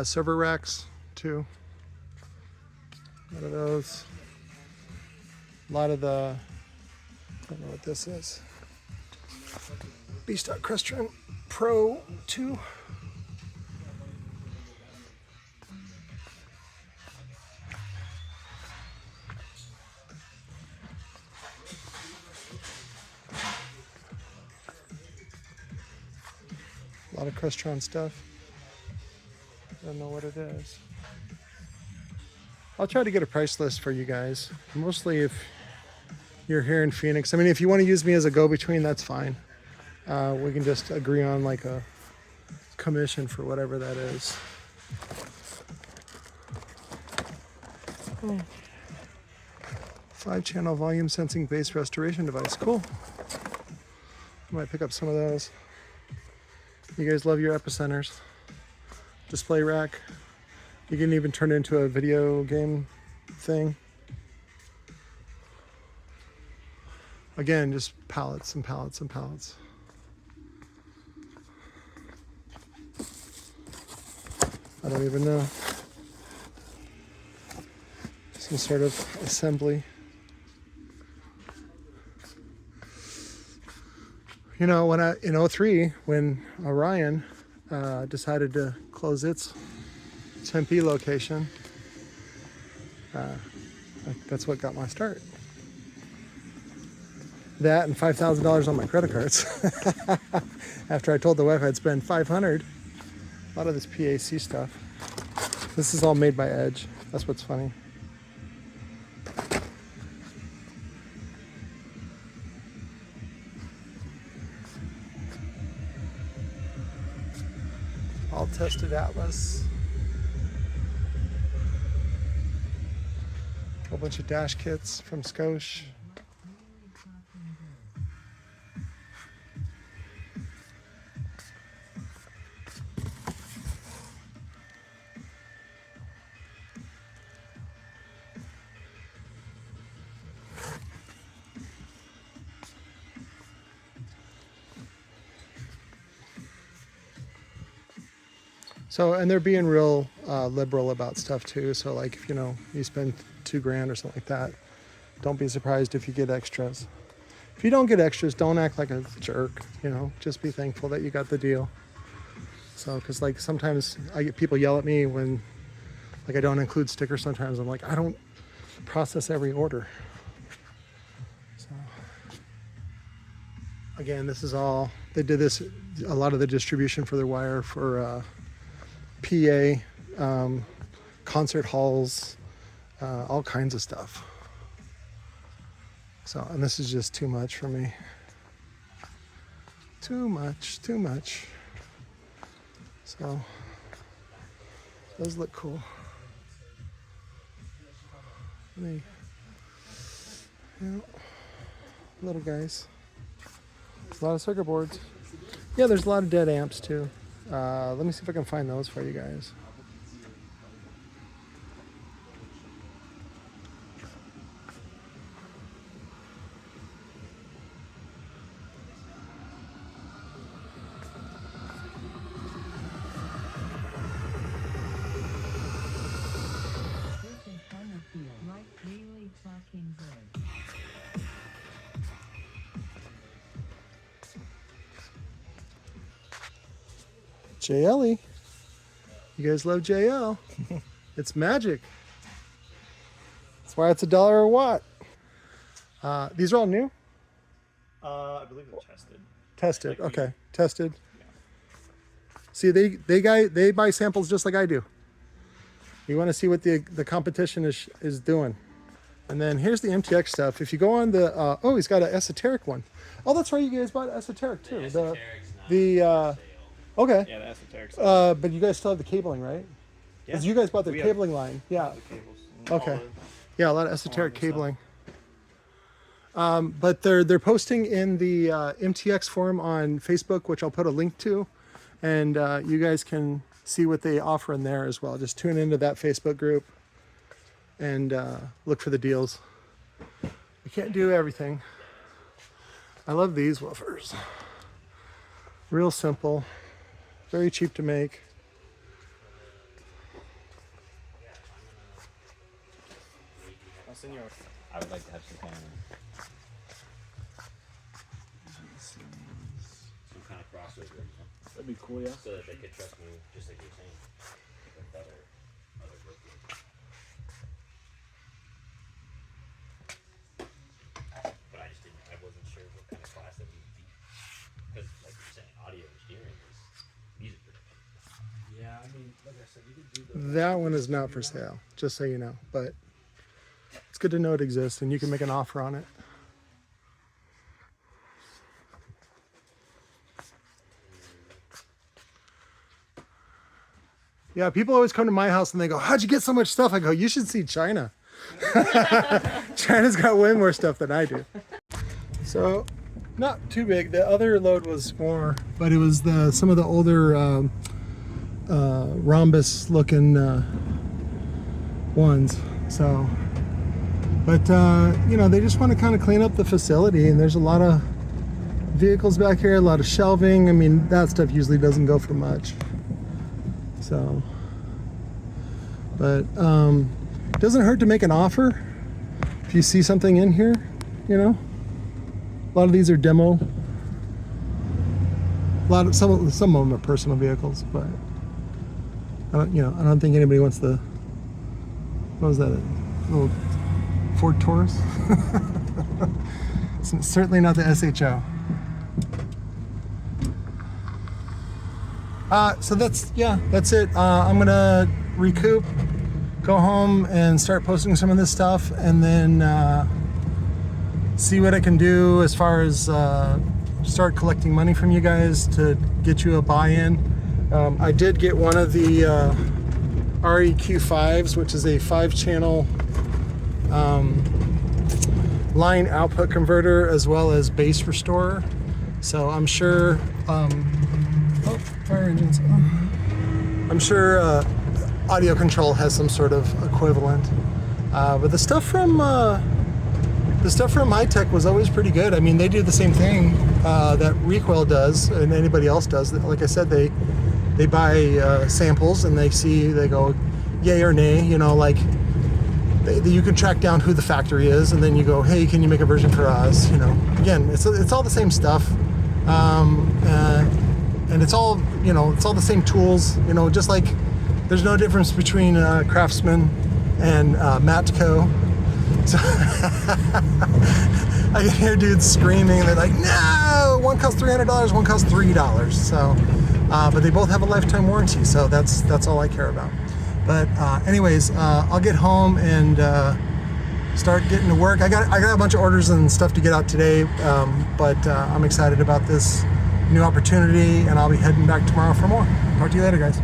Server racks too. A lot of those. A lot of the, I don't know what this is. B-Stock Crestron Pro 2. A lot of Crestron stuff. I don't know what it is. I'll try to get a price list for you guys. Mostly if you're here in Phoenix. I mean, if you want to use me as a go-between, that's fine. We can just agree on like a commission for whatever that is. Oh. 5-channel volume sensing bass restoration device. Cool. I might pick up some of those. You guys love your Epicenters. Display rack. You can even turn it into a video game thing. Again, just pallets and pallets and pallets. I don't even know. Some sort of assembly. You know, when in 03, when Orion decided to close its Tempe location, that's what got my start. That and $5,000 on my credit cards. After I told the wife I'd spend $500. A lot of this PAC stuff. This is all made by Edge. That's what's funny. All tested Atlas. A whole bunch of dash kits from Scosh. So, and they're being real liberal about stuff too. So like, if you spend $2,000 or something like that, don't be surprised if you get extras. If you don't get extras, don't act like a jerk, just be thankful that you got the deal. So, cause like sometimes I get people yell at me when like I don't include stickers. Sometimes I'm like, I don't process every order. So again, this is all, they did this, a lot of the distribution for their wire for, PA, concert halls, all kinds of stuff. So, and this is just too much for me. Too much. So, those look cool. Little guys. A lot of circuit boards. Yeah, there's a lot of dead amps too. Let me see if I can find those for you guys. JLE. You guys love JL. It's magic. That's why it's $1 a watt. These are all new? I believe they're tested. Tested, Like okay. Tested. Yeah. See, they buy samples just like I do. You want to see what the competition is doing. And then here's the MTX stuff. If you go on the, oh, he's got an Esoteric one. Oh, that's right, you guys bought Esoteric too. Okay. Yeah, the Esoteric stuff. But you guys still have the cabling, right? Yeah. Because you guys bought the cabling line. Yeah. The cables. Okay. Yeah, a lot of Esoteric cabling. But they're posting in the MTX forum on Facebook, which I'll put a link to, and you guys can see what they offer in there as well. Just tune into that Facebook group and look for the deals. You can't do everything. I love these woofers. Real simple, very cheap to make. senor. I would like to have some kind of crossover, you know? That'd be cool, yeah. So that they could trust me, just like you're saying, with other workers. But I wasn't sure what kind of class that would be. Because, like you're saying, audio engineering is music production. Yeah, I mean, like I said, you could do That one is not for sale, just so you know. But it's good to know it exists, and you can make an offer on it. Yeah, people always come to my house and they go, "How'd you get so much stuff?" I go, "You should see China. China's got way more stuff than I do." So, not too big. The other load was more, but it was some of the older rhombus-looking ones. So, but you know, they just want to kind of clean up the facility, and there's a lot of vehicles back here, a lot of shelving. I mean, that stuff usually doesn't go for much. So, but it doesn't hurt to make an offer if you see something in here, you know. A lot of these are demo. Some of them are personal vehicles, but I don't think anybody wants the, what was that, a little Ford Taurus? It's certainly not the SHO. So that's it. I'm gonna recoup, go home and start posting some of this stuff, and then see what I can do as far as start collecting money from you guys to get you a buy-in. I did get one of the REQ5s, which is a 5-channel line output converter as well as bass restorer. So I'm sure fire engines. I'm sure audio control has some sort of equivalent, but the stuff from MyTech was always pretty good. I mean, they do the same thing that Recoil does, and anybody else does. Like I said, they buy samples and they go yay or nay. You know, like you can track down who the factory is, and then you go, hey, can you make a version for us? You know, again, it's all the same stuff. And it's all the same tools, you know, just like there's no difference between Craftsman and Matco. So I can hear dudes screaming, they're like, no, one costs $300, one costs $3. So, but they both have a lifetime warranty, so that's all I care about. But anyways, I'll get home and start getting to work. I got a bunch of orders and stuff to get out today, but I'm excited about this new opportunity, and I'll be heading back tomorrow for more. Talk to you later, guys.